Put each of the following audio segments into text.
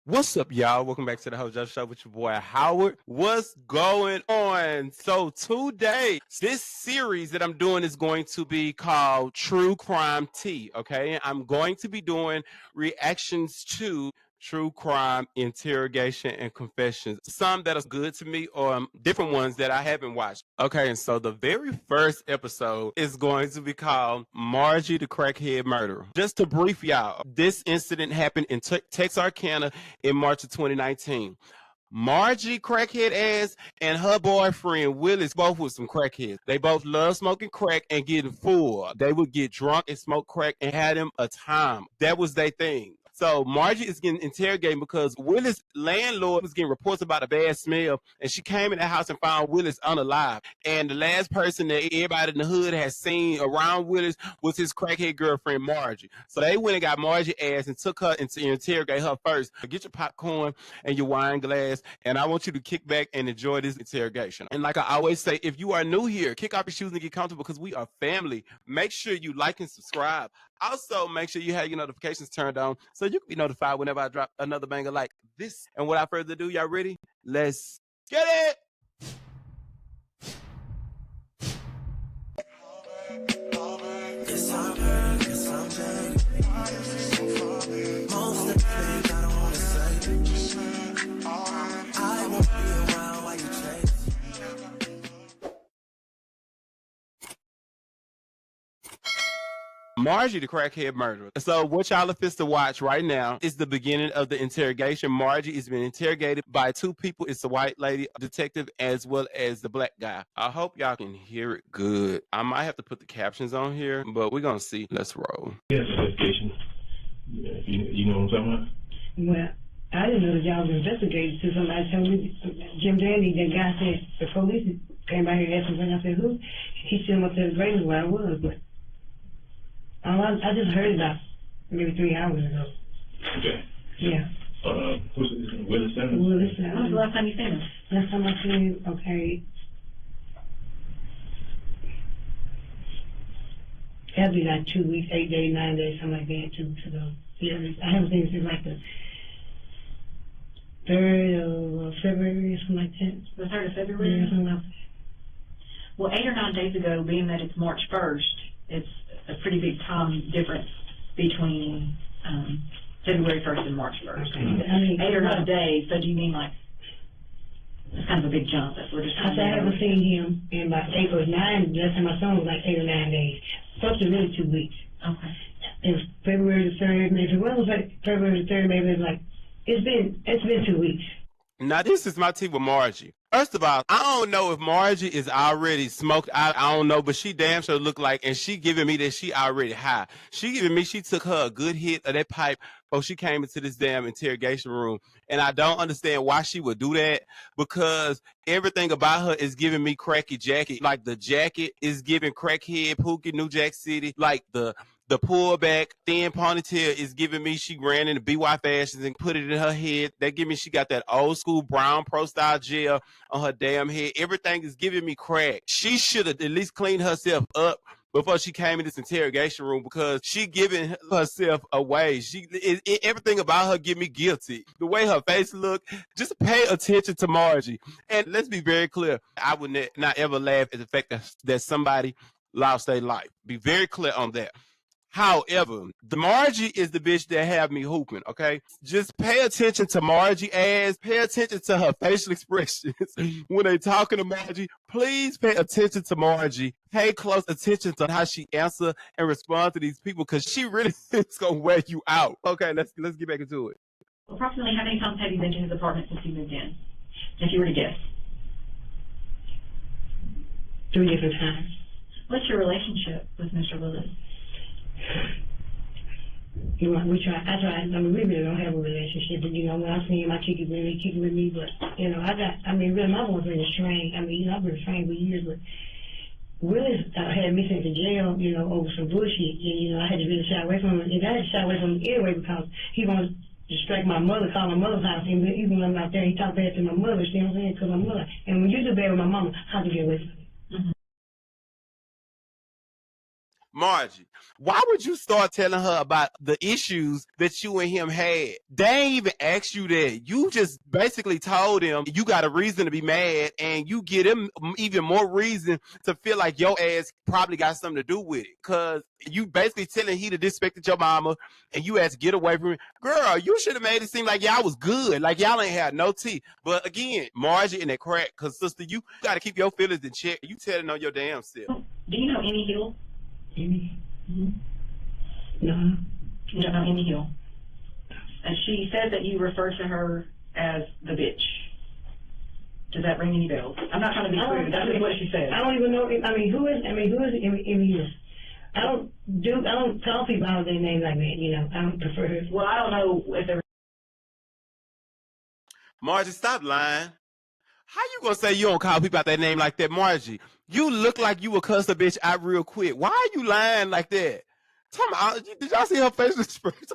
What's up, y'all? Welcome back to the Hojo Show with your boy Howard. What's going on? So today, this series that I'm doing is going to be called True Crime Tea, okay? I'm going to be doing reactions to true crime, interrogation, and confessions. Some that are good to me or different ones that I haven't watched. Okay, and so the very first episode is going to be called Margie the Crackhead Murderer. Just to brief y'all, this incident happened in Texarkana in March of 2019. Margie crackhead ass and her boyfriend Willis both was some crackheads. They both love smoking crack and getting full. They would get drunk and smoke crack and had them a time. That was their thing. So Margie is getting interrogated because Willis' landlord was getting reports about a bad smell, and she came in the house and found Willis unalive. And the last person that everybody in the hood had seen around Willis was his crackhead girlfriend Margie. So they went and got Margie ass and took her and interrogate her first. Get your popcorn and your wine glass, and I want you to kick back and enjoy this interrogation. And like I always say, if you are new here, kick off your shoes and get comfortable because we are family. Make sure you like and subscribe. Also, make sure you have your notifications turned on so you can be notified whenever I drop another banger like this. And without further ado, y'all ready? Let's get it! Margie the Crackhead Murderer. So what y'all are to watch right now is the beginning of the interrogation. Margie is being interrogated by two people. It's the white lady detective as well as the black guy. I hope y'all can hear it good. I might have to put the captions on here, but we're going to see. Let's roll. Yes, investigation. You know what I'm talking about? Well, I didn't know that y'all was investigating until somebody told me, Jim Dandy, that guy said, the police came by here and asked me, and I said, who? He said, up to the grave where I was, but I just heard about maybe 3 hours ago. Okay. Yeah. Who's it? Willis Sanders? Willis Sanders. When was the last time you seen him? Last time I seen him, okay. That'd be like 2 weeks, 8 days, 9 days, something like that, 2 weeks ago. Yeah, I haven't seen him since like the 3rd of February or something like that. The 3rd of February? Yeah, something like that. Well, 8 or 9 days ago, being that it's March 1st, it's a pretty big time difference between February 1st and March 1st. Okay. I mean, 8 or 9 days, so do you mean like, it's kind of a big jump, that's what we're just I trying said I to haven't seen him in about 8 or 9, last time I saw him was like 8 or 9 days. Supposed to really 2 weeks. Okay. It was February the 3rd, maybe it was like February the 3rd, maybe it was like, it's been 2 weeks. Now, this is my tea with Margie. First of all, I don't know if Margie is already smoked out. I don't know, but she damn sure look like, and she giving me that she already high. She giving me, she took her a good hit of that pipe before she came into this damn interrogation room. And I don't understand why she would do that, because everything about her is giving me cracky jacket. Like the jacket is giving crackhead, Pookie, New Jack City. Like the pullback, thin ponytail is giving me she ran into BY fashions and put it in her head. That give me she got that old school brown pro style gel on her damn head. Everything is giving me crack. She should have at least cleaned herself up before she came in this interrogation room, because she giving herself away. Everything about her give me guilty. The way her face look, just pay attention to Margie. And let's be very clear, I would not ever laugh at the fact that somebody lost their life. Be very clear on that. However, the Margie is the bitch that have me hooping, okay? Just pay attention to Margie ass. Pay attention to her facial expressions when they talking to Margie. Please pay attention to Margie. Pay close attention to how she answer and respond to these people, because she really is going to wear you out. Okay, let's get back into it. Approximately how many times have you been to his apartment since you moved in? If you were to guess. 3 different times. What's your relationship with Mr. Willis? You know, I try, we really don't have a relationship, but, when I see him, I kick it with him, he kick it with me, but, really, my boy's been restrained. I've been restrained for years, but Willis had me sent to jail, over some bullshit, and, I had to really shy away from him, and I had to shy away from him anyway, because he wanted to distract my mother, call my mother's house, and even when I'm out there, he talked bad to my mother, see what I'm saying, because my mother, and when you do bad with my mama, how to get away from it? Margie, why would you start telling her about the issues that you and him had? They ain't even asked you that. You just basically told him you got a reason to be mad, and you get him even more reason to feel like your ass probably got something to do with it. Cause you basically telling he disrespected your mama, and you had to get away from him. Girl, you should have made it seem like y'all was good, like y'all ain't had no tea. But again, Margie and that crack, cause sister, you got to keep your feelings in check. You telling on your damn self. Do you know any Hill? Mm-hmm. No. You don't know any Hill. And she said that you refer to her as the bitch. Does that ring any bells? I'm not trying to be rude. That's what she said. I don't even know. Who is Emmy Hill? I don't call people out their names like that. You know, I don't prefer her. Well, I don't know if there. Margie, stop lying. How you gonna say you don't call people out their name like that, Margie? You look like you would cuss a bitch out real quick. Why are you lying like that? Did y'all see her facial expression?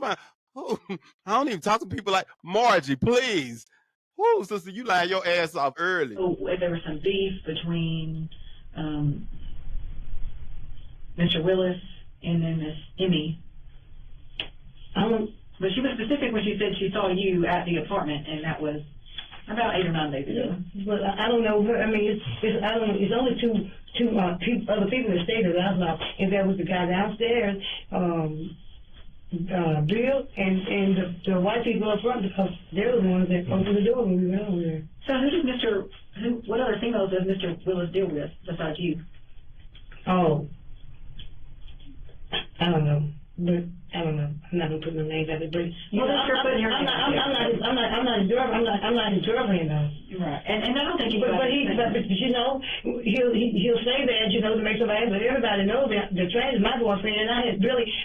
Oh, I don't even talk to people like Margie, please. Whoa, sister, you lying your ass off early. Oh, if there was some beef between Mr. Willis and then Miss Emmy. But she was specific when she said she saw you at the apartment, and that was about 8 or 9 days ago. Yeah, but I don't know her. I mean, I don't know. It's only two other people that stayed at the house. And that was the guy downstairs, Bill, and the white people up front, because they're the ones that opened the door when we went over there. So what other females does Mr. Willis deal with besides you? Oh, I don't know. But I don't know. I'm not gonna put no names out there. But Well, that's your putting your I'm not his girlfriend. I'm not his girlfriend though. Right. And I don't think But you know, he'll say that, you know, to make somebody. But everybody knows that the train is my boyfriend, and I had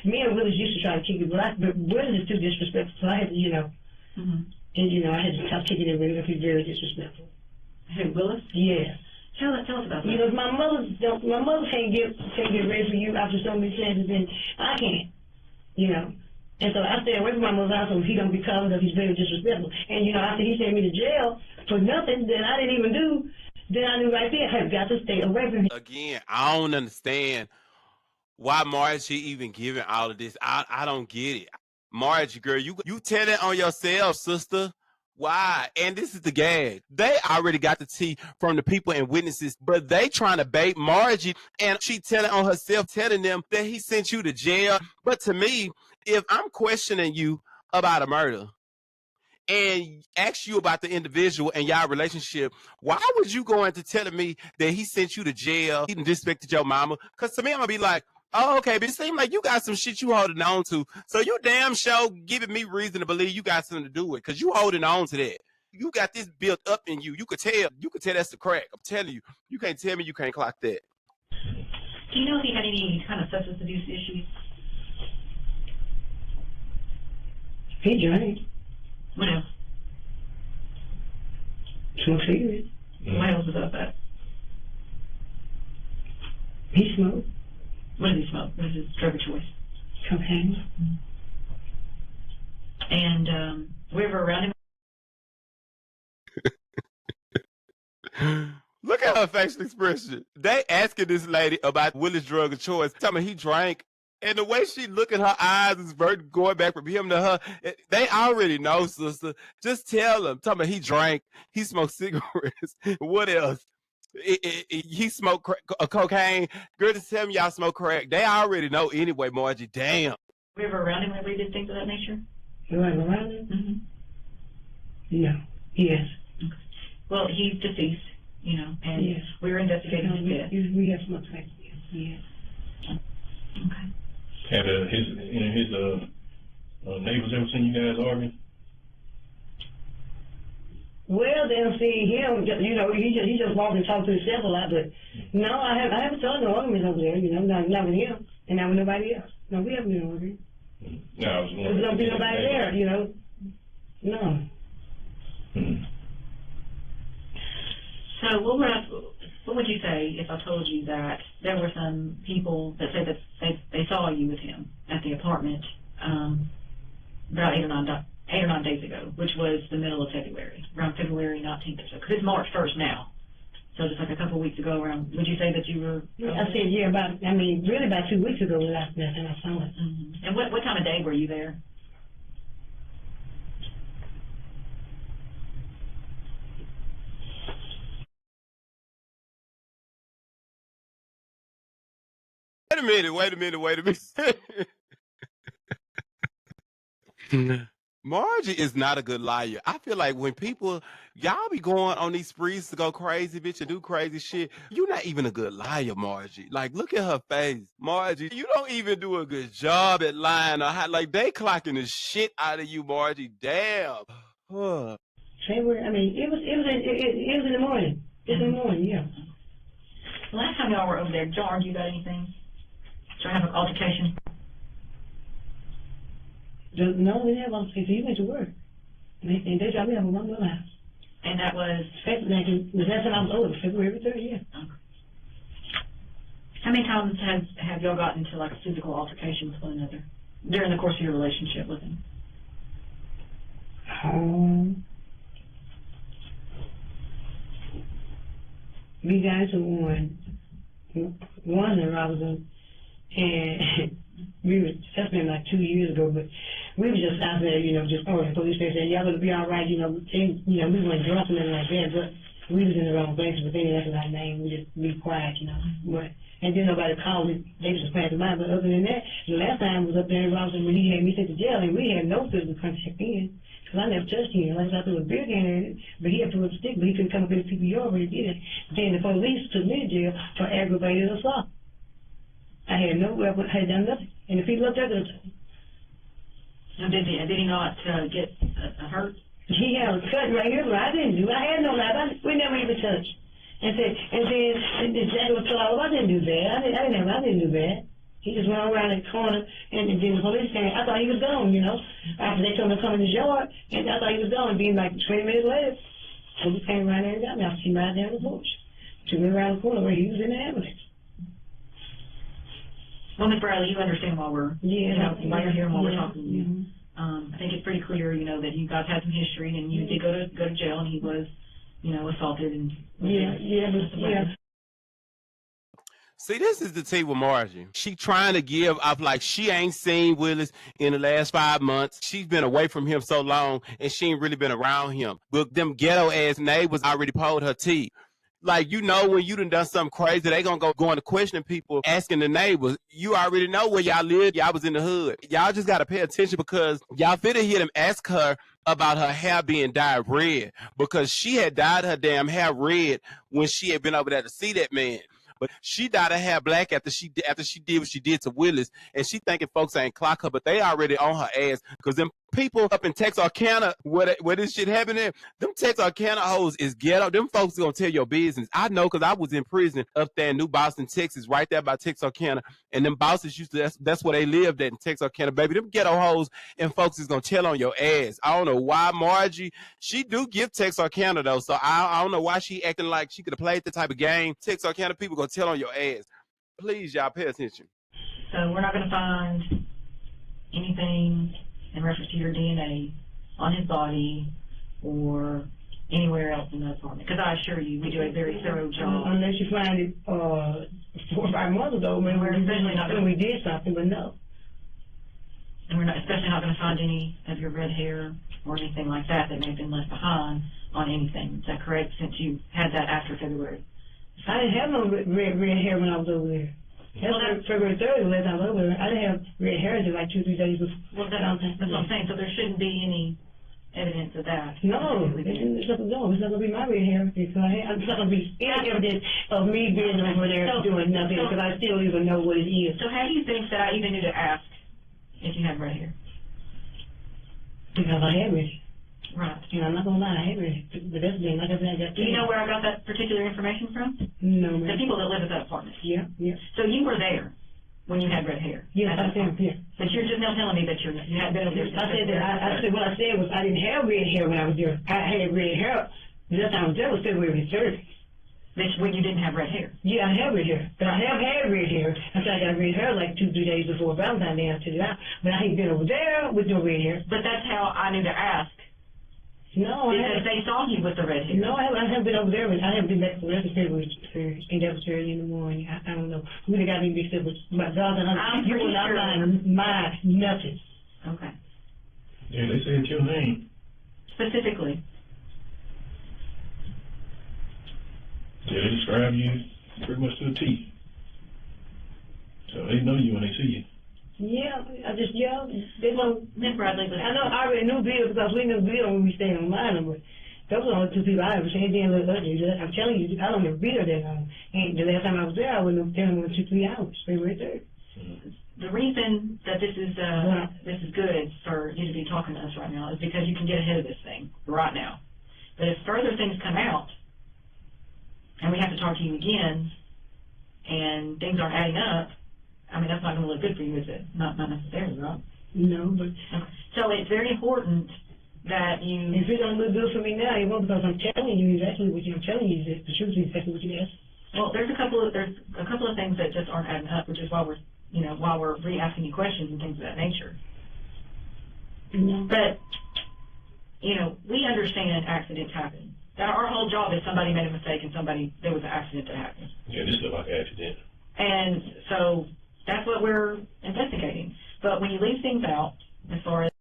me and Willis used to try to kick it, but Willis is too disrespectful. So I had to, you know, and you know, I had to stop kicking it. Willis is very disrespectful. Hey, Willis? Yeah. Tell us about that. You know, my mother can't get ready for you after so many chances, and I can't. You know, and so I stay away from my mother's house so he don't be calling because he's very disrespectful. And you know, after he sent me to jail for nothing that I didn't even do, then I knew right there I have got to stay away from him. Again, I don't understand why Margie even giving all of this. I don't get it. Margie, girl, you tell it on yourself, sister. Why? And this is the gag. They already got the tea from the people and witnesses, but they trying to bait Margie, and she telling on herself, telling them that he sent you to jail. But to me, if I'm questioning you about a murder and ask you about the individual and y'all relationship, why would you go into telling me that he sent you to jail, he disrespected your mama? Because to me, I'm going to be like, oh, okay, but it seems like you got some shit you holding on to. So you damn sure giving me reason to believe you got something to do with it, because you holding on to that. You got this built up in you. You could tell that's the crack. I'm telling you. You can't tell me you can't clock that. Do you know if he had any kind of substance abuse issues? He drank. What else? Smoked cigarettes. What else was up that? He smoked. What did he smoke? What is his drug of choice? Cocaine. And we were around him. Look at her facial expression. They asking this lady about Willis' drug of choice. Tell me he drank. And the way she look at her eyes is going back from him to her. They already know, sister. Just tell them. Tell me he drank. He smoked cigarettes. What else? He smoked cocaine. Girl, just tell me y'all smoke crack. They already know anyway, Margie. Damn. Were you ever around him whenever he did things of that nature? You were around him? Mm-hmm. No. Yes. Okay. Well, he's deceased, you know, and yes. We were investigating his death. We have smoked crack. Yes. Okay. Had his neighbors ever seen you guys arguing? Well, they'll see him, you know, he just walked and talked to himself a lot, but no, I haven't told no arguments over there, you know, not with him, and not with nobody else. No, we haven't been arguing. No, I was wondering. There's don't be nobody there, you know. No. So what would you say if I told you that there were some people that said that they saw you with him at the apartment about 8 or 9 days ago, which was the middle of February, around February 19th or so, because it's March 1st now. So just like a couple of weeks ago around, would you say that you were? I said, yeah, really about 2 weeks ago was last time I saw it. Mm-hmm. And what time of day were you there? Wait a minute. Margie is not a good liar. I feel like when people, y'all be going on these sprees to go crazy, bitch, and do crazy shit, you're not even a good liar, Margie. Like, look at her face. Margie, you don't even do a good job at lying or how, like, they clocking the shit out of you, Margie. Damn. Huh. February, it was in the morning. It's in the morning, yeah. The last time y'all were over there, George, you got anything? Did you have an altercation? No, we didn't have altercation. He went to work. And they dropped me off at my house. And that was? The last time I was over, February 3rd, yeah. Okay. How many times have y'all gotten into like a physical altercation with one another during the course of your relationship with him? We got into one that I was in, and that's been like 2 years ago, but we were just out there, just calling the police station, saying, y'all gonna be all right, we weren't drunk and nothing like that, but we was in the wrong place, but they didn't recognize our name, we just be quiet, but, and then nobody called me, they was just passing by, but other than that, the last time I was up there in Robinson when he had me sent to jail, and we had no physical contact in, because I never touched him, like I threw a beer can in it, but he had to put a stick, but he couldn't come up in the CPR when he did it. Then the police took me to jail for aggravated assault. I had no weapon, I had done nothing, and if he looked at it, And did he not get hurt? he had a cut right here, but I didn't do. I had no knife. We never even touched. And then the jacket was told, I didn't do that. I didn't do that. He just went around the corner, and then the police came. I thought he was gone, After they told him to come in his yard, and I thought he was gone. And being like 20 minutes later, police came around there and got me. I see right down the porch. Took me around the corner where he was in the ambulance. Well, Ms. Bradley, you understand why we're, why you're here and why we're talking to you. Mm-hmm. I think it's pretty clear, that you guys had some history, and you did go to jail, and he was, assaulted and. Yeah. See, this is the tea with Margie. She trying to give up like she ain't seen Willis in the last 5 months. She's been away from him so long, and she ain't really been around him. But them ghetto-ass neighbors already pulled her teeth. Like, when you done something crazy, they gonna go into questioning people, asking the neighbors. You already know where y'all live. Y'all was in the hood. Y'all just gotta pay attention because y'all finna hear them ask her about her hair being dyed red because she had dyed her damn hair red when she had been over there to see that man. But she dyed her hair black after she did what she did to Willis, and she thinking folks ain't clock her, but they already on her ass because them people up in Texarkana where this shit happening, them Texarkana hoes is ghetto. Them folks gonna tell your business. I know because I was in prison up there in New Boston, Texas, right there by Texarkana, and them bosses used to that's where they lived at in Texarkana, baby. Them ghetto hoes and folks is gonna tell on your ass. I don't know why Margie, she do give Texarkana though, so I don't know why she acting like she could have played the type of game. Texarkana people gonna tell on your ass. Please, y'all, pay attention. So we're not gonna find anything in reference to your DNA on his body or anywhere else in the apartment. Because I assure you, we do a very thorough job. Unless you find it 4 or 5 months ago when we did something, but no. And we're not, especially not going to find any of your red hair or anything like that may have been left behind on anything. Is that correct, since you had that after February? I didn't have no red hair when I was over there. That's February 3rd, the last time I was over there. I didn't have red hair until like 2 or 3 days before. Well, that's what I'm saying. So there shouldn't be any evidence of that. No, it's not going to be my red hair. It's not going to be any evidence of me being over there doing nothing because I still even know what it is. So how do you think that I even knew to ask if you had red hair? Because I had red hair. Right. I'm not going to lie, I had red hair. But that's been, like I said, I got. Do you know where I got that particular information from? No, The people that live at that apartment. Yeah. So you were there when you had red hair? Yes, I am, yeah. But you're just now telling me that you had been over there. What I said was I didn't have red hair when I was there. I had red hair. The last time I was there was February 3rd. When you didn't have red hair? Yeah, I have red hair. But I have had red hair. After I got red hair like 2 or 3 days before Valentine's Day, I took it out. But I ain't been over there with no red hair. But that's how I knew to ask No, I Because haven't. they saw you with the red hair. No, I haven't been over there. I haven't been back to the rest of February. And that was early in the morning. I don't know. We really got me mixed up with my daughter. I'm You pretty will not sure. find my nothing. Okay. Yeah, they said your name. Specifically. Yeah, they describe you pretty much to a T. So they know you when they see you. Yeah, they don't. Miss Bradley, but I know I already knew Bill because we knew Bill when we stayed on mine, but those are the only two people I ever seen. Then look ugly. I'm telling you, I don't know Bill that long. And the last time I was there, I wouldn't have been more than 2-3 hours. They were there. the reason that this is good for you to be talking to us right now is because you can get ahead of this thing right now. But if further things come out, and we have to talk to you again, and things aren't adding up, I mean, that's not going to look good for you, is it? Not necessarily, right? No, but So it's very important that you... if it don't look good for me now, it won't, because I'm telling you exactly what I'm telling you is the truth is exactly what you asked. Well, there's a couple of things that just aren't adding up, which is why we're re-asking you questions and things of that nature. No. But, we understand accidents happen. That our whole job is somebody made a mistake and there was an accident that happened. Yeah, this look like an accident. And so that's what we're investigating. But when you leave things out, as far as...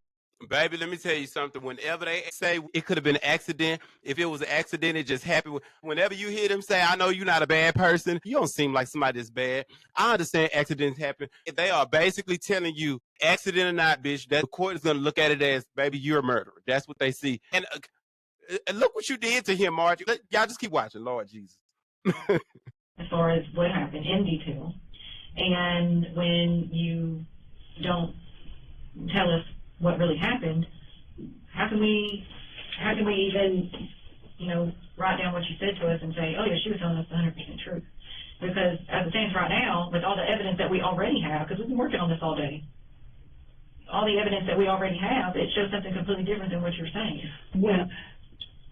Baby, let me tell you something. Whenever they say it could have been an accident, if it was an accident, it just happened. Whenever you hear them say, I know you're not a bad person, you don't seem like somebody that's bad. I understand accidents happen. They are basically telling you, accident or not, bitch, that the court is going to look at it as, baby, you're a murderer. That's what they see. And look what you did to him, Margie. Y'all just keep watching, Lord Jesus. as far as what happened in detail. And when you don't tell us what really happened, how can we even, write down what you said to us and say, oh yeah, she was telling us the 100% truth? Because as it stands right now, with all the evidence that we already have, because we've been working on this all day, all the evidence that we already have, it shows something completely different than what you're saying. Well,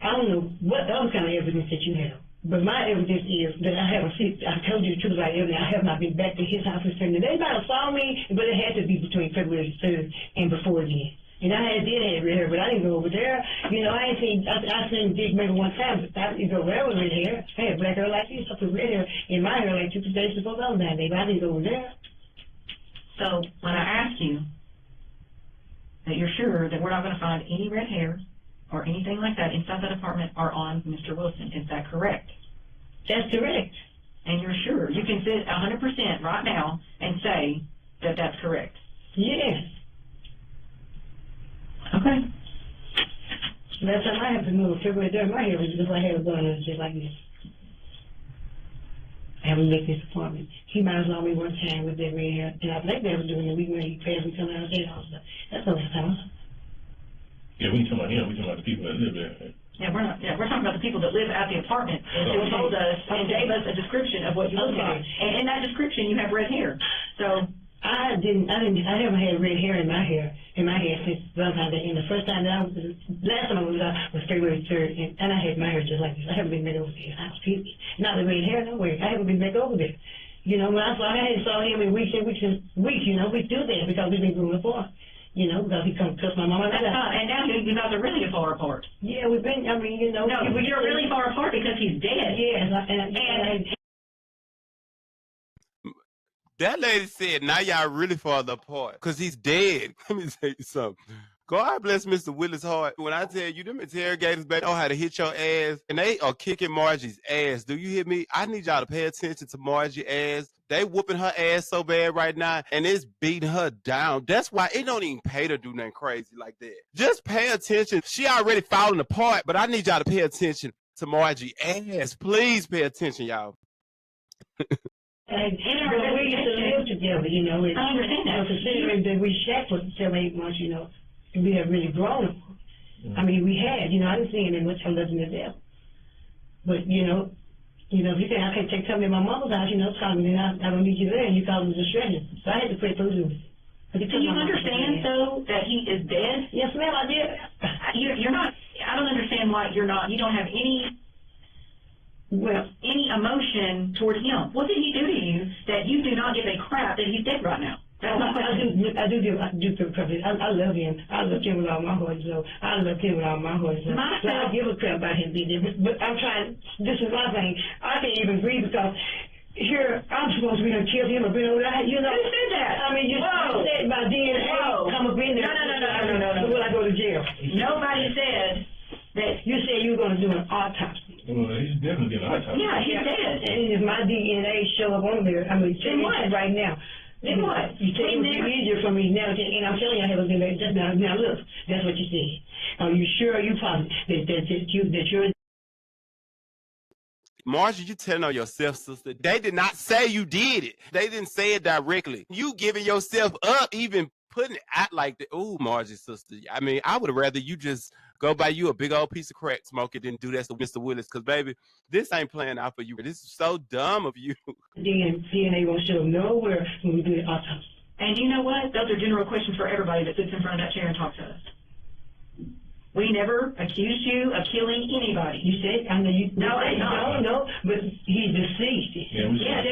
I don't know what other kind of evidence that you have, but my evidence is that I told you the truth about evidence. I have not been back to his house since then. They might have saw me, but it had to be between February 3rd and before then. And I did have red hair, but I didn't go over there. I seen Dick maybe one time, but I didn't go there with red hair. I had black hair like this, I put red hair in my hair like 2 days before Valentine's Day, but I didn't go over there. So when I ask you that you're sure that we're not going to find any red hair or anything like that inside that apartment or on Mr. Wilson, is that correct? That's correct. And you're sure? You can sit 100% right now and say that that's correct? Yes. Okay. Last time I had to move February 3rd, my hair was just like hair was going just like this. I haven't made this apartment. He might have saw me one time with that red hair, and I think that was during the week when he passed me coming out of the house. That's the last time. Yeah, we ain't talking about him. We talking about the people that live there. Yeah, we're talking about the people that live at the apartment and who told us and gave us a description of what you look like. And in that description, you have red hair. So I haven't had red hair in my head since Valentine's Day. And the first time last time I was out was February 3rd, and I had my hair just like this. I haven't been back over there. I was 50. Not the red hair nowhere. I haven't been back over there. When I hadn't saw him in weeks and weeks and weeks, we do that because we've been growing apart. Because he come cuss my mama. that's not, and now you guys are really far apart. Yeah, we've been, No, but you're really far apart because he's dead. Yes, and That lady said, now y'all really farther apart because he's dead. Let me tell you something. God bless Mr. Willis' heart. When I tell you, them interrogators back know how to hit your ass, and they are kicking Margie's ass. Do you hear me? I need y'all to pay attention to Margie's ass. They whooping her ass so bad right now, and it's beating her down. That's why it don't even pay to do nothing crazy like that. Just pay attention. She already falling apart, but I need y'all to pay attention to Margie's ass. Please pay attention, y'all. And we used to live together, and I understand that. considering that we shacked for 7-8 months, we have really grown. I mean, we had, I didn't see him in much other than the devil. But, if you say I can't take something to my mama's house, call me, then I don't need you there, and you call me the stranger. So I had to pray through this. Do you understand, though, that he is dead? Yes, ma'am, I did. You're not, I don't understand why you don't have any emotion towards him. What did he do to you that you do not give a crap that he's dead right now? I do feel crap. I love him. I love him with all my heart, so I love him with all my heart. So I give a crap about him being there. But I'm trying. This is my thing. I can't even breathe because here I'm supposed to be gonna kill him or bring over that. You know. Who said that? I mean, you said my DNA. I'm gonna bring there. No. Will I go to jail? Nobody said that. You said you were gonna do an autopsy. Well, he's definitely getting an autopsy. Yeah, he did. And if my DNA show up on there, I mean, Then what? right now. Then what? You said it would be easier for me now, and I'm telling you, I haven't been there just now. Now look, that's what you said. Are you sure? Are you positive that you're? Margie, you telling on yourself, sister. They did not say you did it. They didn't say it directly. You giving yourself up, even putting it out like that. Ooh, Margie, sister. I mean, I would rather you just go buy you a big old piece of crack, smoke it, and do that to Mr. Willis. Because, baby, this ain't playing out for you. This is so dumb of you. DNA won't show nowhere when we do the autopsy. And you know what? Those are general questions for everybody that sits in front of that chair and talks to us. We never accused you of killing anybody. You said, I know you. No, but he's deceased. Yeah, we said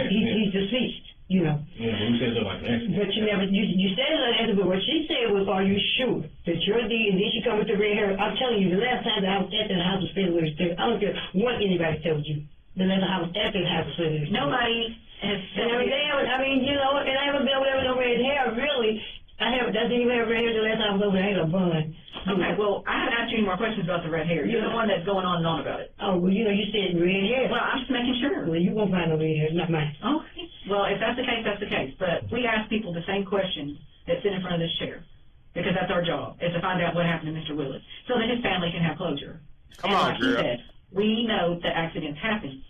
he's deceased. You know. Yeah, we said something like that. But you never, you said it like that, but what she said was, are you sure that you're and then she come with the red hair? I'm telling you, the last time that I was at the house of February, I don't care what anybody tells you. The last time I was at the house of February. Nobody has said. You know, and I haven't been over there with no red hair, really. I didn't even have red hair the last time I was over there. I had a bun. Okay, well, I haven't asked you any more questions about the red hair. You're the one that's going on and on about it. Oh, well, you know, you said red hair. Well, I'm just making sure. Well, you won't find no red hair, not mine. Okay. Well, if that's the case, that's the case. But we ask people the same questions that sit in front of this chair, because that's our job, is to find out what happened to Mr. Willis, so that his family can have closure. Come on, like he said, we know that accidents happen.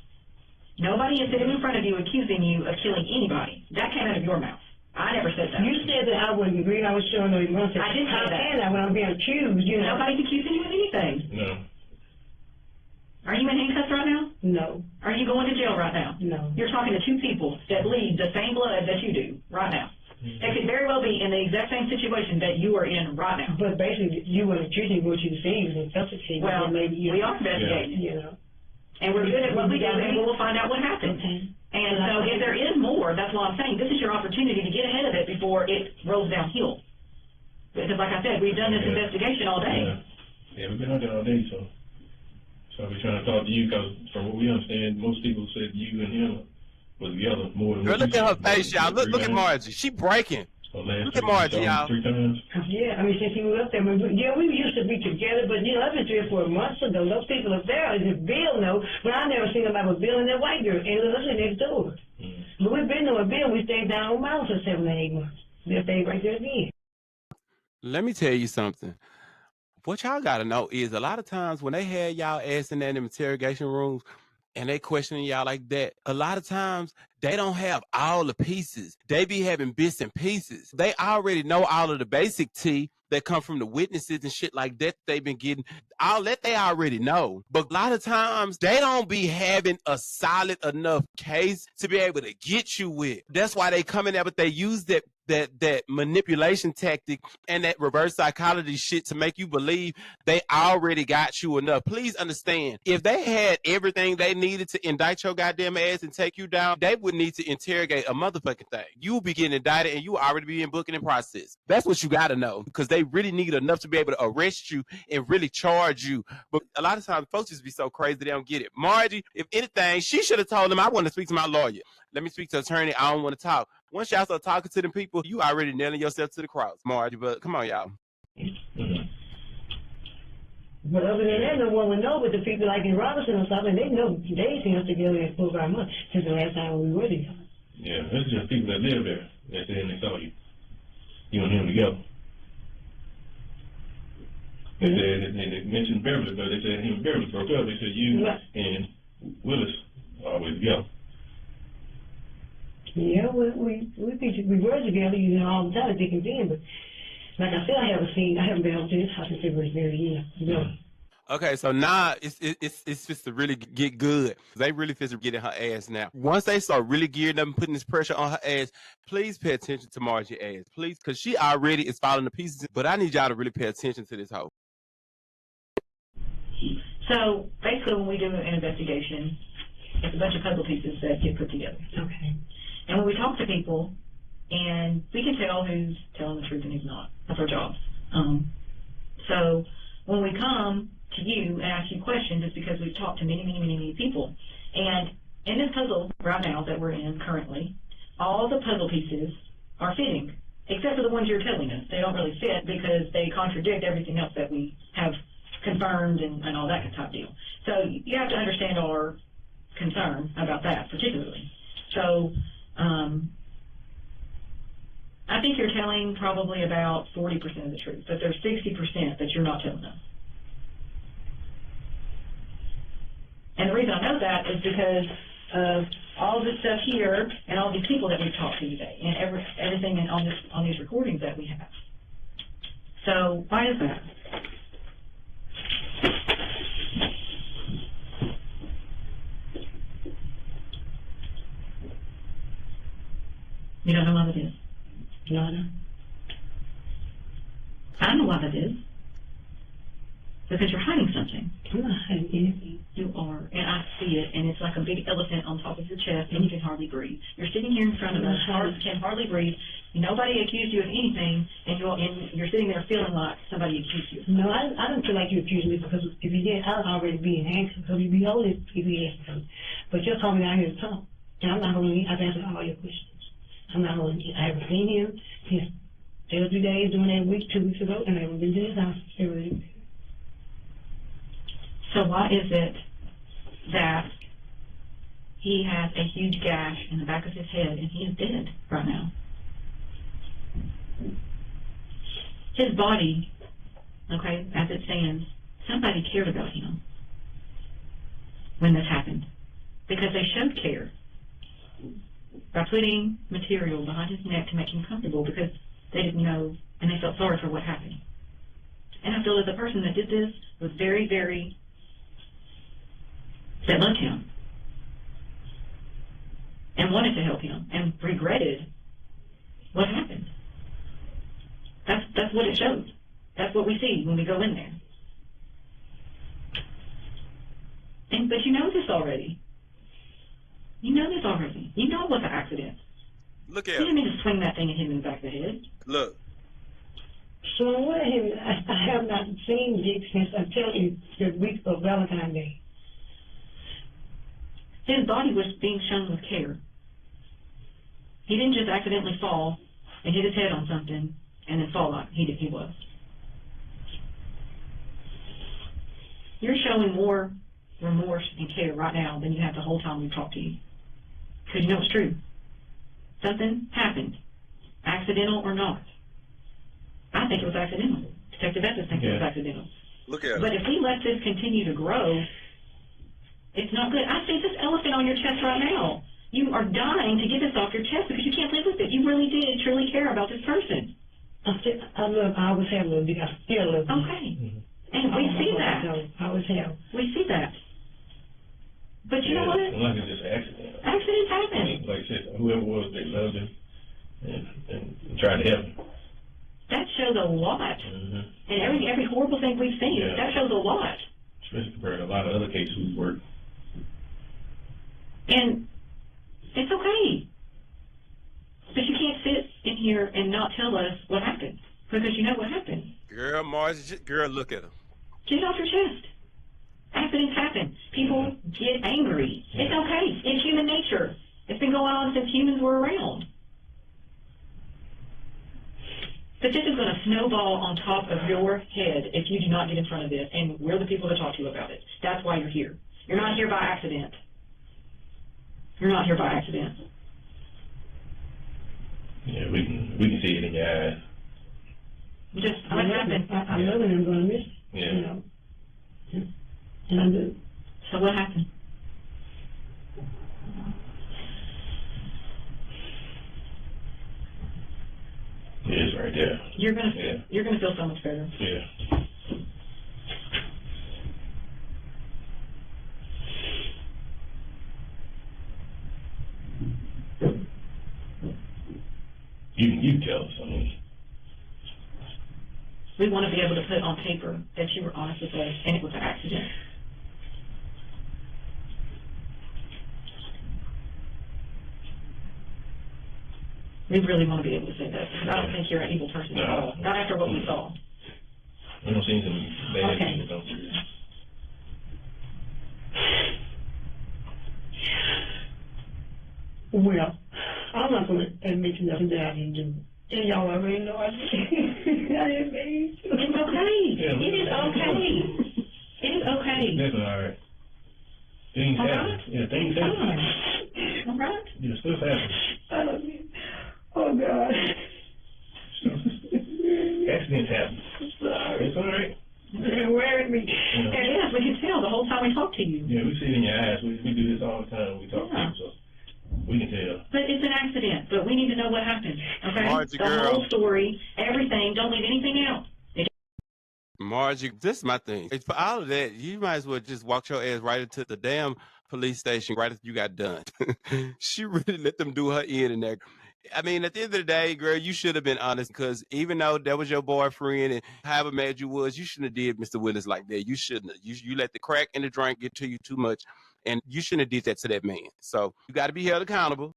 Nobody is sitting in front of you accusing you of killing anybody. That came out of your mouth. I never said that. You said that I wouldn't agree. I was showing no emotion. I didn't say that. How can I when I'm being accused? You know. Nobody's accusing you of anything. No. Are you in handcuffs right now? No. Are you going to jail right now? No. You're talking to two people that bleed the same blood that you do right now. They could very well be in the exact same situation that you are in right now. But basically, you were accusing what you see was investigating. Well, maybe we are investigating. You know. And we're good at what we do, and we'll find out what happened. Okay. And so if there is more, that's why I'm saying this is your opportunity to get ahead of it before it rolls downhill. Because like I said, we've done this investigation all day. Yeah, we've been on there all day, so we're trying to talk to you, because from what we understand, most people said you and him was together more than Girl, look at her face, y'all. Look at Margie. She breaking. Look at Margie, y'all. 3 times? Yeah, I mean, since he was up there, we used to be together, but, you know, up to 3 or 4 months ago, those people up there, if Bill know, but I never seen nobody with Bill and that white girl, and it was next door. But we've been there with Bill, we stayed down on Mountain for 7 or 8 months. They stayed right there again. Let me tell you something. What y'all got to know is a lot of times when they had y'all ass in them interrogation rooms and they questioning y'all like that, a lot of times they don't have all the pieces. They be having bits and pieces. They already know all of the basic tea that come from the witnesses and shit like that they've been getting. All that they already know. But a lot of times they don't be having a solid enough case to be able to get you with. That's why they come in there, but they use that manipulation tactic and that reverse psychology shit to make you believe they already got you enough. Please understand, if they had everything they needed to indict your goddamn ass and take you down, they would need to interrogate a motherfucking thing. You will be getting indicted and you will already be in booking in process. That's what you got to know, because they really need enough to be able to arrest you and really charge you. But a lot of times folks just be so crazy they don't get it. Margie, if anything, she should have told them, I want to speak to my lawyer. Let me speak to attorney. I don't want to talk. Once y'all start talking to them people, you already nailing yourself to the cross, Margie. But come on, y'all. But other than that, no one would know. But the people like in Robinson or something, they know they seen us together in 4 or 5 months since the last time we were together. Yeah, it's just people that live there that said they saw you. You and him together. They said they mentioned Beverly, but they said him and Beverly broke up. They said you and Willis are always together. Yeah, we were together, you know, all the time, thick and thin, but like I said, I haven't been over to this house in February year, you know. Okay, so now it's just to really get good. They really fit to get in her ass now. Once they start really gearing up and putting this pressure on her ass, please pay attention to Margie's ass, please, because she already is falling to pieces. But I need y'all to really pay attention to this hoe. So basically, when we do an investigation, it's a bunch of puzzle pieces that get put together. Okay. And when we talk to people, and we can tell who's telling the truth and who's not. That's our job. So when we come to you and ask you questions, it's because we've talked to many people. And in this puzzle right now that we're in currently, all the puzzle pieces are fitting, except for the ones you're telling us. They don't really fit because they contradict everything else that we have confirmed and all that type of deal. So you have to understand our concern about that particularly. So I think you're telling probably about 40% of the truth, but there's 60% that you're not telling us. And the reason I know that is because of all this stuff here and all these people that we've talked to today and everything on these recordings that we have. So why is that? You don't know why that is? No, I know. I know why that is. Because you're hiding something. I'm not hiding anything. You are, and I see it, and it's like a big elephant on top of your chest, and you can hardly breathe. You're sitting here in front of us, can hardly breathe. Nobody accused you of anything, and you're sitting there feeling like somebody accused you. No, I don't feel like you accused me, because if you did, I'd already be in action, because you'd be holding if you asked something. But you're calling me out here to talk, and I'm not holding you. I've answered all your questions. I'm not holding you. I haven't seen him since the other 2 days, doing that week, 2 weeks ago, and I haven't been to his house ever. So why is it that he has a huge gash in the back of his head and he is dead right now? His body, okay, as it stands, somebody cared about him when this happened because they showed care by putting material behind his neck to make him comfortable because they didn't know and they felt sorry for what happened. And I feel that the person that did this was that loved him and wanted to help him and regretted what happened. That's what it shows. That's what we see when we go in there. But you know this already. You know this already. You know it was an accident. Look at You didn't him. mean to swing that thing at him in the back of the head. Look. So what I have not seen Dick since, I'm telling you, the week of Valentine's Day. His body was being shown with care. He didn't just accidentally fall and hit his head on something and then fall like he was. You're showing more remorse and care right now than you have the whole time we've talked to you. Because you know it's true. Something happened, accidental or not. I think it was accidental. Detective Evans thinks it was accidental. Look at But him. if we let this continue to grow, it's not good. I see this elephant on your chest right now. You are dying to get this off your chest because you can't live with it. You really did truly care about this person. I always have a little bit. I still love him. Okay. And we see that. I always have. We see that. But you know what? Unless it's just an accident. Accidents I happen. mean, like I said, whoever it was, they loved him and tried to help him. That shows a lot. Mm-hmm. And every horrible thing we've seen, Yeah. that shows a lot. Especially compared to a lot of other cases we've worked. And it's okay. But you can't sit in here and not tell us what happened. Because you know what happened. Girl, Margie, girl, look at him. Get it off your chest. Accidents happen. People get angry. It's okay. It's human nature. It's been going on since humans were around. But this is going to snowball on top of your head if you do not get in front of this, and we're the people to talk to you about it. That's why you're here. You're not here by accident. You're not here by accident. Yeah, we can see it in your eyes. Just what happened. I love it. I'm going to miss it. Yeah. You know. And I do. So what happened? Yeah, it's right there. You're gonna Yeah. you're gonna feel so much better. Yeah. You tell us. I mean, We want to be able to put on paper that you were honest with us and it was an accident. We really want to be able to say that, because I don't think you're an evil person at all, not after what we saw. I don't see some bad Okay. people, don't you? Well, I'm not going to admit to nothing that I didn't do. And y'all already know I did. I didn't mean to. It's okay. Yeah, It is okay. It is okay. That's all right. Things All happen. right. Yeah, things happen. Fine. All right. Yeah, stuff happens. Oh, God. Accidents happen. Sorry. It's all right. You're wearing me. Yeah. And yes, we can tell the whole time we talk to you. Yeah, we see it in your eyes. We do this all the time when we talk to Yeah. people, so we can tell. But it's an accident, but we need to know what happened, okay? Margie, the girl. whole story, everything, don't leave anything out. Margie, this is my thing. For all of that, you might as well just walk your ass right into the damn police station right after you got done. She really let them do her in and that. I mean, at the end of the day, girl, you should have been honest, because even though that was your boyfriend and however mad you was, you shouldn't have did Mr. Willis like that. You shouldn't have. You let the crack and the drink get to you too much, and you shouldn't have did that to that man. So you got to be held accountable.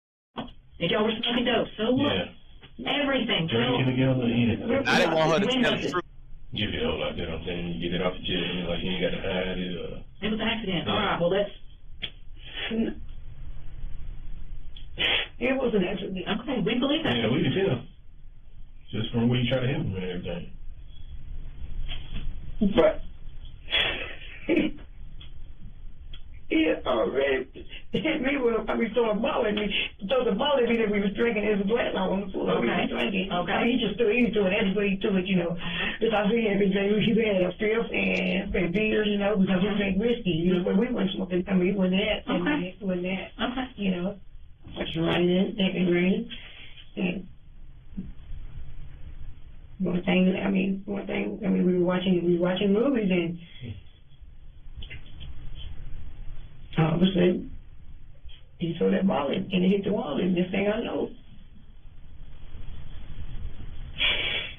If y'all were smoking dope, so what? Yeah. Everything. Drinking together, anything. I didn't want her to tell the truth. Give it up like that, I'm saying. You get it off your chest, and like you ain't got to hide it. It was an accident. Yeah. All right, well, that's... It was an accident. Okay, we believe that. Yeah, we can tell. Just from where you try to help him and everything. But he already hit me with, throw a ball at me. Throw the ball at me that we was drinking. There's a glass out on the floor. We Okay. was drinking. Okay. He just threw it everywhere he threw it, Because he had a fifth and beers, because we drank whiskey, but we weren't smoking. I mean, it wasn't that. Okay. It wasn't that. Okay. It's raining, it been raining. And one thing, we were watching movies, and all of a sudden, he threw that ball and it hit the wall, and this thing I know,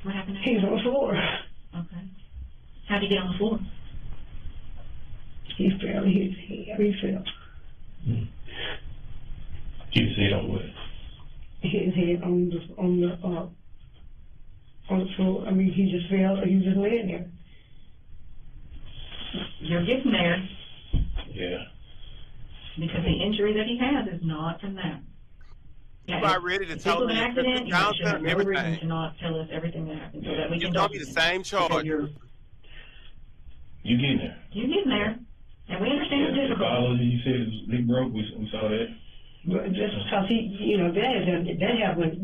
What happened next? he was on the floor. Okay. How'd you get on the floor? He fell, he fell. You can see it on what? His head on the floor. I mean, he just fell, he was just laying there. You're getting there, Yeah. because the injury that he has is not from that. You about ready to If tell it was me an accident, you should have and no reason everything. to not tell us everything that happened, so that we You can told me the document same it. Because charge. you're You getting there. getting there, and we understand it's The difficult. bottle you said it was big broke, we saw that. But just because that happened,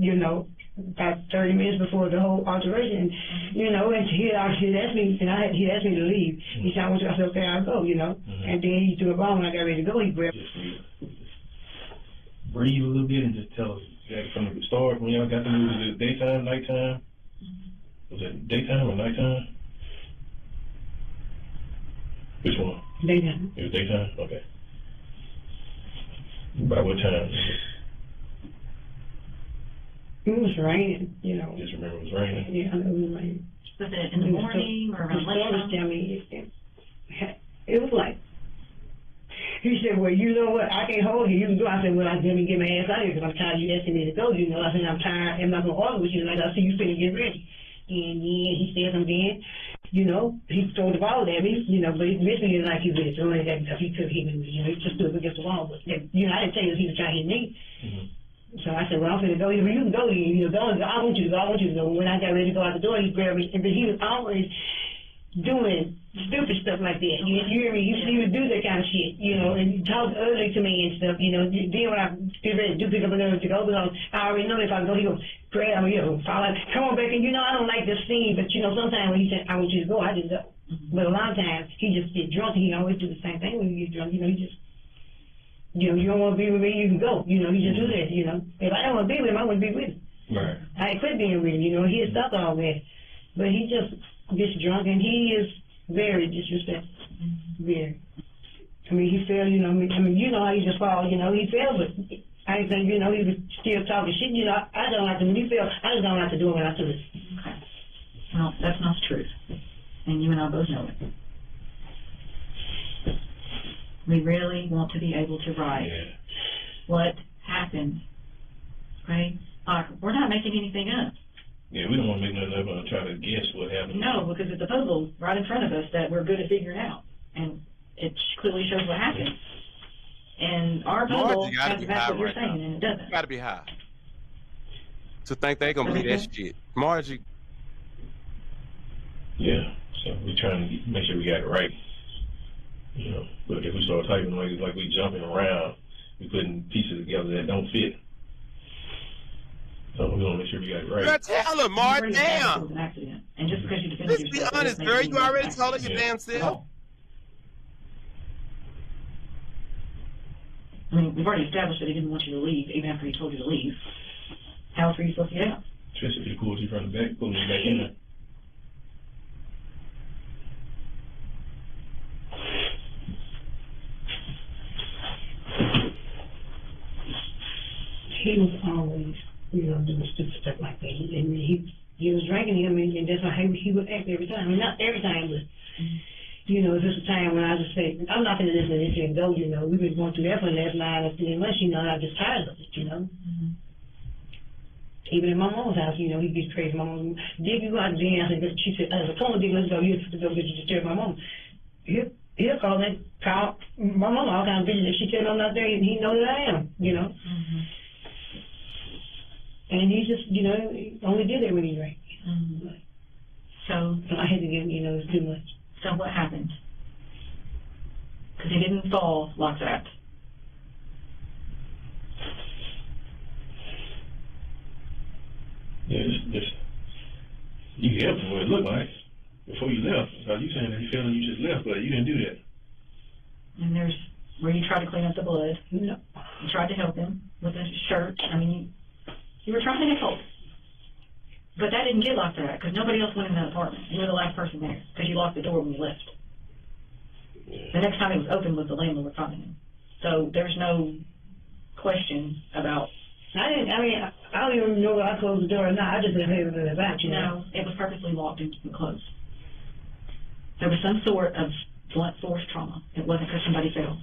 about 30 minutes before the whole alteration, and he asked me, and he asked me to leave. He said, I said, okay, I'll go, and then he threw a ball. When I got ready to go, he grabbed Just breathe a little bit and just tell us from the start when y'all got the movie. Was it daytime, nighttime? Was it daytime or nighttime? Which one? daytime. It was daytime? Okay. By what time? It was raining, Just remember it was raining. Yeah, I know it was raining. Was it in the morning or around The storm was lunchtime? telling me it was like, he said, well, you know what, I can't hold you, you can go. I said, well, let me get my ass out of here, because I'm tired of you asking me to go, I said, I'm tired, I'm not going to argue with you, like, I see you finna get ready. And then he said something, he threw the ball at me, but he missed me like he was throwing it at me, because he could hit me, he just stood against the wall, but, I didn't tell you he was trying to hit me. Mm-hmm. So I said, well, I'm finna go. You can go. Go. I want you to go. I want you to go. When I got ready to go out the door, he grabbed me. And then he was always doing stupid stuff like that. You hear me? He would do that kind of shit, and he talked ugly to me and stuff, Then when I get ready to pick up another to go, because I already know if I go, he goes, grab me, fall out. Come on, Becky. I don't like this scene, but, sometimes when he said, I want you to go, I just go. But a lot of times, he just get drunk, and he always do the same thing when he gets drunk. He just... you don't want to be with me, you can go. He just do that, If I don't want to be with him, I wouldn't be with him. Right. I quit being with him, he had stopped all that. But he just gets drunk, and he is very disrespectful. Very. I mean, he fell, how he just fall, he fell, but I didn't think, he was still talking shit. I don't like to, when he fell, I just don't like to do it when I do it. Okay. Well, that's not the truth, and you and I both know it. We really want to be able to write what happened, okay? Like, we're not making anything up. Yeah, we don't want to make nothing up and try to guess what happened. No, because it's a puzzle right in front of us that we're good at figuring out. And it clearly shows what happened. And our puzzle Margie gotta has be that's high what you're right saying, now. and it doesn't. Gotta be high. To think they gonna believe that shit. Margie. Yeah, so we're trying to make sure we got it right. You know, but if we start typing like we jumping around, we putting pieces together that don't fit. So we want to make sure we got it right. Girl, tell her, Margie, You already established it was damn. an accident. And just because you defended Let's be yourself, it honest, doesn't girl. make it You an already accident. told her your Yeah. damn self. I mean, we've already established that he didn't want you to leave, even after he told you to leave. How else were you supposed to get out? Especially if he pulls you from the back, pulling you back in there. He was always, doing stupid stuff like that. And he was drinking him, and that's how he would act every time. I mean, not every time, but, just a time when I just say, I'm not going to listen to this and go, we've been going through that for the last 9 or 10 months, I'm just tired of it, Mm-hmm. Even in my mom's house, he gets crazy. My mom, Dick, you go out to dance, and she said, come on, Dick, let's go. You have to go get you disturb my mom. He'll call my mom all kind of business. If she tell him I'm not there, he knows that I am, Mm-hmm. And he just, only did it when he drank. Mm-hmm. So I had to get, it was too much. So what happened? Because he didn't fall like that. Yeah, just you helped him what it looked like before you left. Because you saying that you feeling you just left, but you didn't do that. And there's where you tried to clean up the blood. No. You tried to help him with his shirt. I mean, you were trying to help. But that didn't get like that because nobody else went in that apartment. You were the last person there because you locked the door when you left. Yeah. The next time it was open was the landlord finding him. So there's no question about. I don't even know whether I closed the door or not. I just didn't have it about, No, it was purposely locked and closed. There was some sort of blunt force trauma. It wasn't because somebody fell.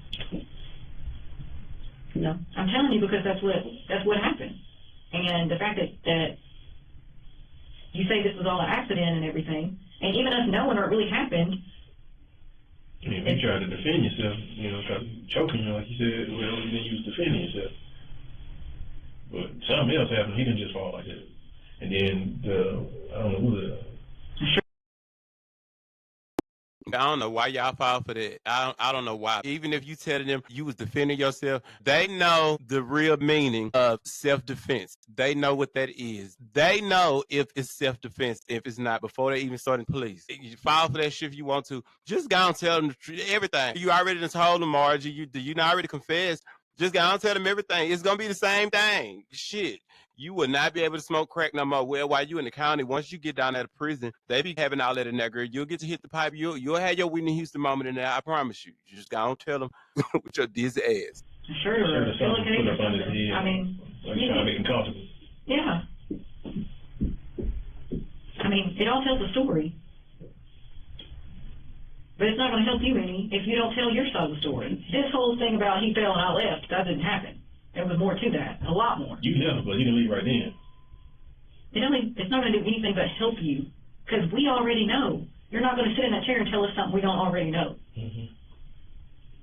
No. I'm telling you because that's what happened. And the fact that you say this was all an accident and everything, and even us knowing or it really happened. I mean, if you tried to defend yourself, try to choking you like you said, well, then you was defending yourself. But something else happened. He didn't just fall like that. And then I don't know who I don't know why y'all fall for that. I don't know why. Even if you telling them you was defending yourself, they know the real meaning of self-defense. They know what that is. They know if it's self-defense, if it's not, before they even starting police. You fall for that shit if you want to. Just go and tell them the truth, everything. You already done told them, Margie. You already confessed. Just go and tell them everything. It's going to be the same thing. Shit. You will not be able to smoke crack no more. Well, while you in the county, once you get down at a prison, they be having all that in there, girl. You'll get to hit the pipe. You'll have your Whitney Houston moment in there. I promise you. You just go and tell them with your dizzy ass. Sure, there's something put up on his head. I mean, like trying to make him comfortable. yeah. I mean, it all tells a story. But it's not going to help you any if you don't tell your side of the story. This whole thing about he fell and I left, that didn't happen. There was more to that, a lot more. You left, but he didn't leave right then. It's not going to do anything but help you because we already know. You're not going to sit in that chair and tell us something we don't already know. Mm-hmm.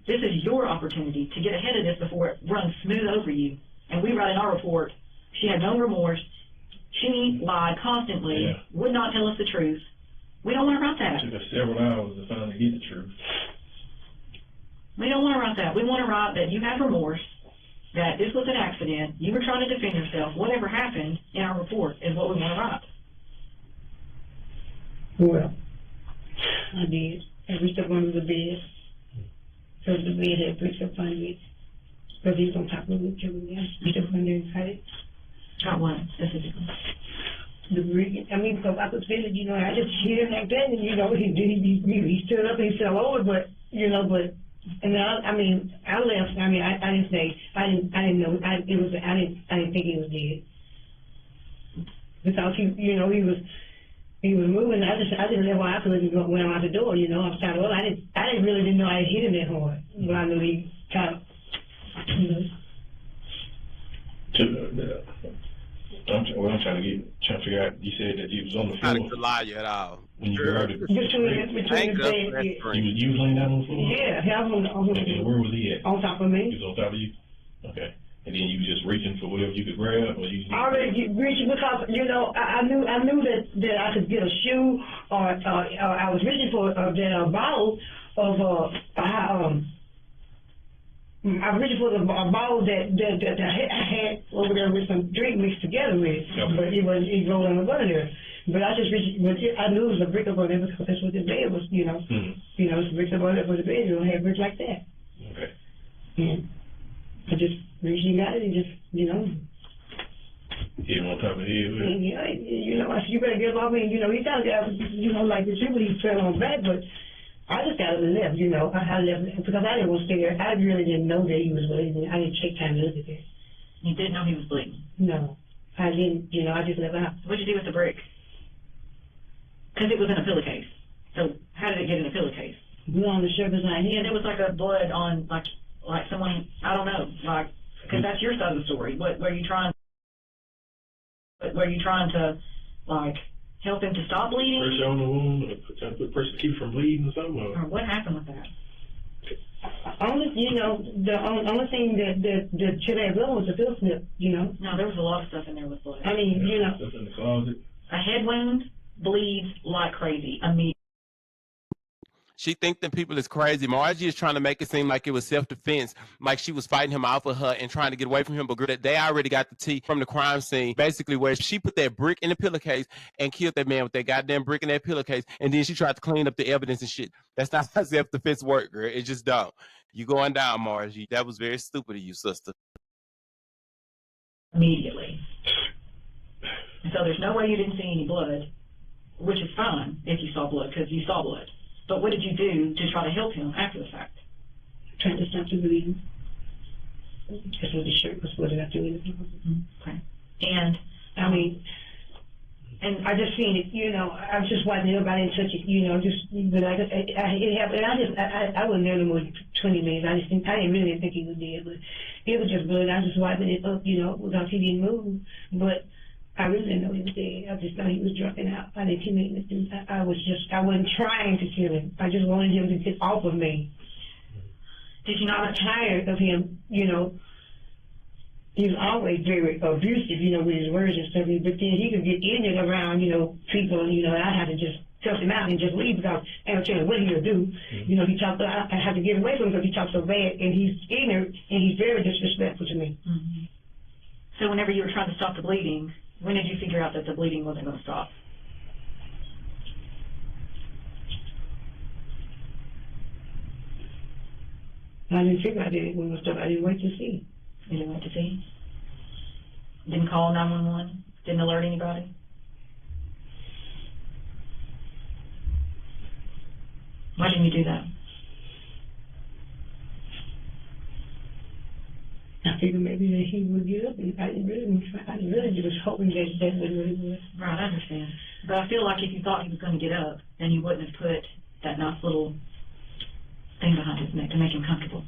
This is your opportunity to get ahead of this before it runs smooth over you. And we write in our report, she had no remorse. She lied constantly, Yeah. would not tell us the truth. We don't want to write that. It took us several hours to finally get the truth. We don't want to write that. We want to write that you had remorse, that this was an accident, you were trying to defend yourself. Whatever happened in our report is what we want to write. Well, I did. I reached up under the bed. So the bed had bricks up under it. Because he was on top of the children. I reached up under and cut it. Got what specifically? The brick. Because I could feel it, I just hit him like that, and, he stood up and he fell over, but, and I left. I didn't say, I didn't know, I didn't think he was dead. Because he was moving. I didn't know why I couldn't go went out the door. I was tired of. I didn't know I hit him that hard, but I knew he kind of. I'm trying to figure out. You said that you was on the Not a floor good liar at all. when you grabbed it. Between the Thank bed, God for that yeah. screen. You was laying down on the floor. Yeah, I was And where was he at? on top of He me. was on top of you. Okay. And then you was just reaching for whatever you could grab, or you. I already reaching because I knew that I could get a shoe or I was reaching for a bottle of I was reaching for a bottle that I had over there with some drink mixed together with, but it rolled on the butter there. But I just reached, I knew it was a brick up on there because that's what the bed was, it's a brick up on there for the bed. You don't have bricks like that. Okay. And I just reached and got it and just, Hit him on top of the head with it. I said, you better get off me. He kind of got, like the super, he fell on back, but I just got up and left, I left because I didn't want to stay there. I really didn't know that he was bleeding. I didn't take time to look at that. You didn't know he was bleeding? No, I didn't, I just left out. What'd you do with the brick? Because it was in a pillowcase. So how did it get in a pillowcase? Blew on the shirt beside him. Yeah, there was like a blood on, like someone, I don't know, because that's your side of the story. Were you trying to, help him to stop bleeding? Pressure on the wound, or trying to put pressure to keep it from bleeding or something? Or what happened with that? Only, the only thing that should have blood was the pill slip, No, there was a lot of stuff in there with blood. I mean, Stuff in the closet. A head wound bleeds like crazy immediately. She think that people is crazy. Margie is trying to make it seem like it was self-defense, like she was fighting him off of her and trying to get away from him. But girl, they already got the tea from the crime scene, basically where she put that brick in the pillowcase and killed that man with that goddamn brick in that pillowcase. And then she tried to clean up the evidence and shit. That's not how self-defense work, girl. It just don't. You going down, Margie. That was very stupid of you, sister. Immediately. And so there's no way you didn't see any blood, which is fine if you saw blood, because you saw blood. But what did you do to try to help him after the fact? trying to stop the bleeding. That's what the shirt was putting up to it. Okay. And I mean, and I just seen it, I was just watching everybody and touch it, but it happened. I wasn't there no more than 20 minutes. I didn't really think he was dead, but it was just blood. I was just wiping it up, because he didn't move. But I really didn't know he was dead. I just thought he was drunk and out. I didn't think anything. I wasn't trying to kill him. I just wanted him to get off of me. did you I not? was tired of him, he was always very abusive, with his words and stuff, but then he could get in and around, people, and I had to just cuss him out and just leave because I don't know what he would do. Mm-hmm. He talked, I had to get away from him because he talked so bad, and he's ignorant, and he's very disrespectful to me. Mm-hmm. So whenever you were trying to stop the bleeding, when did you figure out that the bleeding wasn't going to stop? I didn't figure out that it was stuff. I didn't wait to see. You didn't wait to see? Didn't call 911? Didn't alert anybody? Why didn't you do that? I figured maybe that he would get up, and I really was hoping that that's what it was. Right, I understand. But I feel like if you thought he was going to get up, then you wouldn't have put that nice little thing behind his neck to make him comfortable.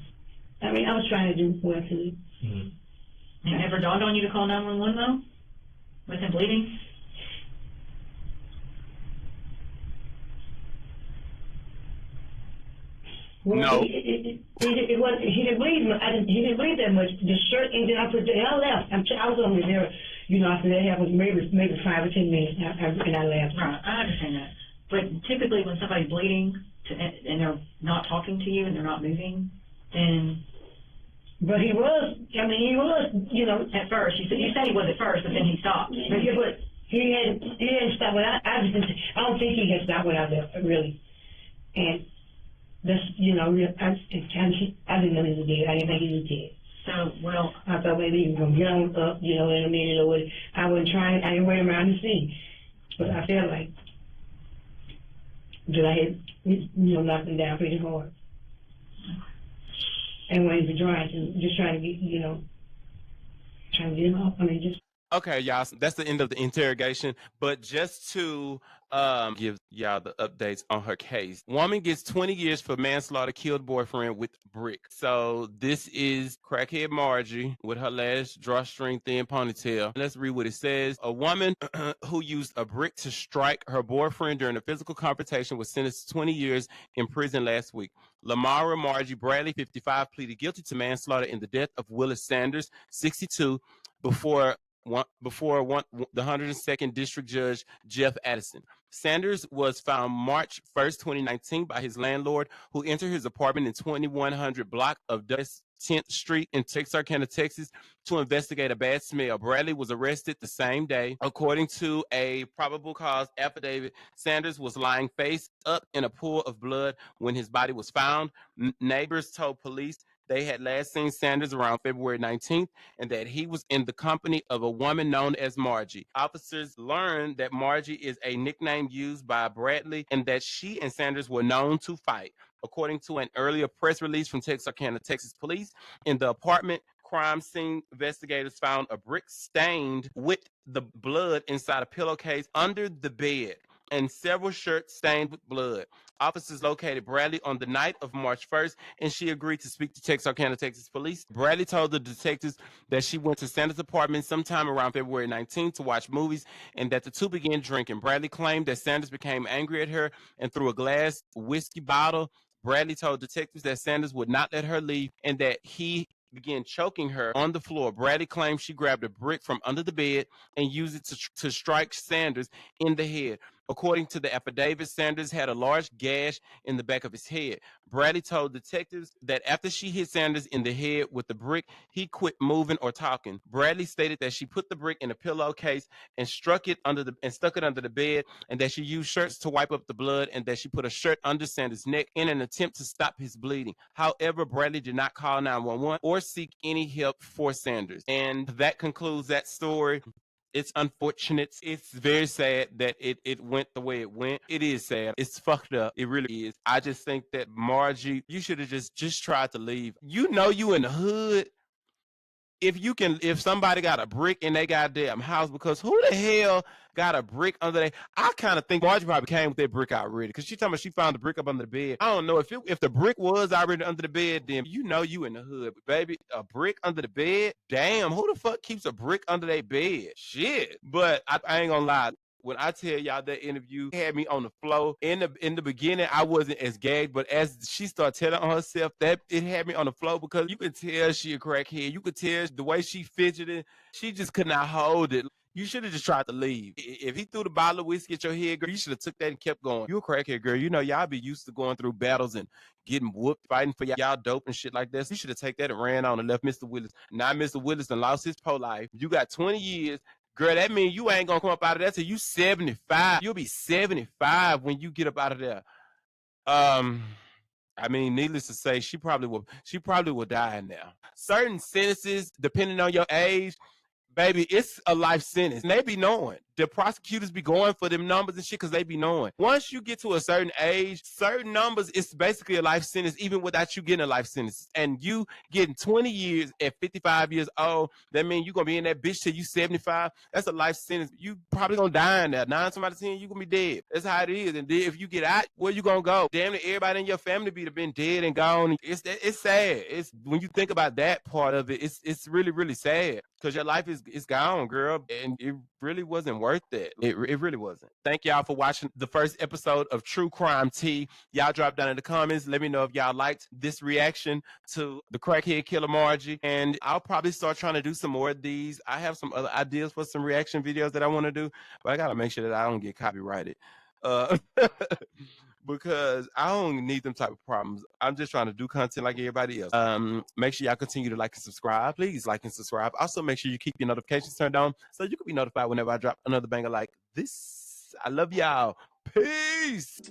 I mean, I was trying to do what I could. Mm-hmm. It never dawned on you to call 911 though? With him bleeding? Well, No. It wasn't, he didn't bleed much. He didn't bleed that much. The shirt, and then I left. I was only there, after that happened, maybe 5 or 10 minutes, and I left. Right, I understand that. But typically when somebody's bleeding and they're not talking to you and they're not moving, then... But he was, At first, you said he was at first, but then he stopped. Yeah, but he hadn't stopped when I don't think he had stopped when I left, really. And that's, I didn't know he was dead. I didn't think he was dead. So, well... I thought maybe he was going to get on up, in a minute or whatever. I wasn't trying, I didn't wait around to see. But I felt like that I had, knocked him down pretty hard. And when he was trying to get, trying to get him off, just Okay, y'all, so that's the end of the interrogation. But just to give y'all the updates on her case. Woman gets 20 years for manslaughter, killed boyfriend with brick. So this is Crackhead Margie with her last drawstring thin ponytail. Let's read what it says. A woman who used a brick to strike her boyfriend during a physical confrontation was sentenced to 20 years in prison last week. Lamara Margie Bradley, 55, pleaded guilty to manslaughter in the death of Willis Sanders, 62, before the 102nd District Judge Jeff Addison. Sanders was found March 1st, 2019 by his landlord, who entered his apartment in 2100 block of 10th Street in Texarkana, Texas, to investigate a bad smell. Bradley was arrested the same day. According to a probable cause affidavit, Sanders was lying face up in a pool of blood when his body was found. Neighbors told police they had last seen Sanders around February 19th and that he was in the company of a woman known as Margie. Officers learned that Margie is a nickname used by Bradley and that she and Sanders were known to fight. According to an earlier press release from Texarkana, Texas police, in the apartment crime scene, investigators found a brick stained with the blood inside a pillowcase under the bed and several shirts stained with blood. Officers located Bradley on the night of March 1st, and she agreed to speak to Texarkana, Texas police. Bradley told the detectives that she went to Sanders' apartment sometime around February 19th to watch movies and that the two began drinking. Bradley claimed that Sanders became angry at her and threw a glass whiskey bottle. Bradley told detectives that Sanders would not let her leave and that he began choking her on the floor. Bradley claimed she grabbed a brick from under the bed and used it to strike Sanders in the head. According to the affidavit, Sanders had a large gash in the back of his head. Bradley told detectives that after she hit Sanders in the head with the brick, he quit moving or talking. Bradley stated that she put the brick in a pillowcase and stuck it under the bed, and that she used shirts to wipe up the blood, and that she put a shirt under Sanders' neck in an attempt to stop his bleeding. However, Bradley did not call 911 or seek any help for Sanders. And that concludes that story. It's unfortunate. It's very sad that it went the way it went. It is sad. It's fucked up. It really is. I just think that Margie, you should have just tried to leave. You know you in the hood. If somebody got a brick in their goddamn house, because who the hell got a brick under there? I kind of think Margie probably came with that brick already, because she talking about she found the brick up under the bed. I don't know if the brick was already under the bed, then you know you in the hood. But baby, a brick under the bed? Damn, who the fuck keeps a brick under their bed? Shit. But I ain't gonna lie. When I tell y'all that interview had me on the floor. In the beginning, I wasn't as gagged, but as she started telling on herself, that it had me on the floor, because you could tell she a crackhead. You could tell the way she fidgeted. She just could not hold it. You should have just tried to leave. If he threw the bottle of whiskey at your head, girl, you should have took that and kept going. You a crackhead, girl. You know y'all be used to going through battles and getting whooped, fighting for y'all dope and shit like that. So you should have taken that and ran on and left Mr. Willis. Now Mr. Willis and lost his pro life. You got 20 years. Girl, that means you ain't gonna come up out of that till you 75. You'll be 75 when you get up out of there. I mean, needless to say, she probably will die now. Certain sentences, depending on your age, baby, it's a life sentence. And they be knowing. The prosecutors be going for them numbers and shit because they be knowing. Once you get to a certain age, certain numbers, it's basically a life sentence, even without you getting a life sentence. And you getting 20 years at 55 years old, that means you're going to be in that bitch till you 75. That's a life sentence. You probably going to die in there. 9 times out of 10, you going to be dead. That's how it is. And then if you get out, where you going to go? Damn it, everybody in your family be been dead and gone. It's sad. It's when you think about that part of it, it's really, really sad. Because your life is gone, girl. And it really wasn't worth it. It really wasn't. Thank y'all for watching the first episode of True Crime Tea. Y'all drop down in the comments. Let me know if y'all liked this reaction to the crackhead killer Margie. And I'll probably start trying to do some more of these. I have some other ideas for some reaction videos that I want to do. But I got to make sure that I don't get copyrighted. Because I don't need them type of problems. I'm just trying to do content like everybody else. Make sure y'all continue to like and subscribe. Please like and subscribe. Also, make sure you keep your notifications turned on so you can be notified whenever I drop another banger like this. I love y'all. Peace.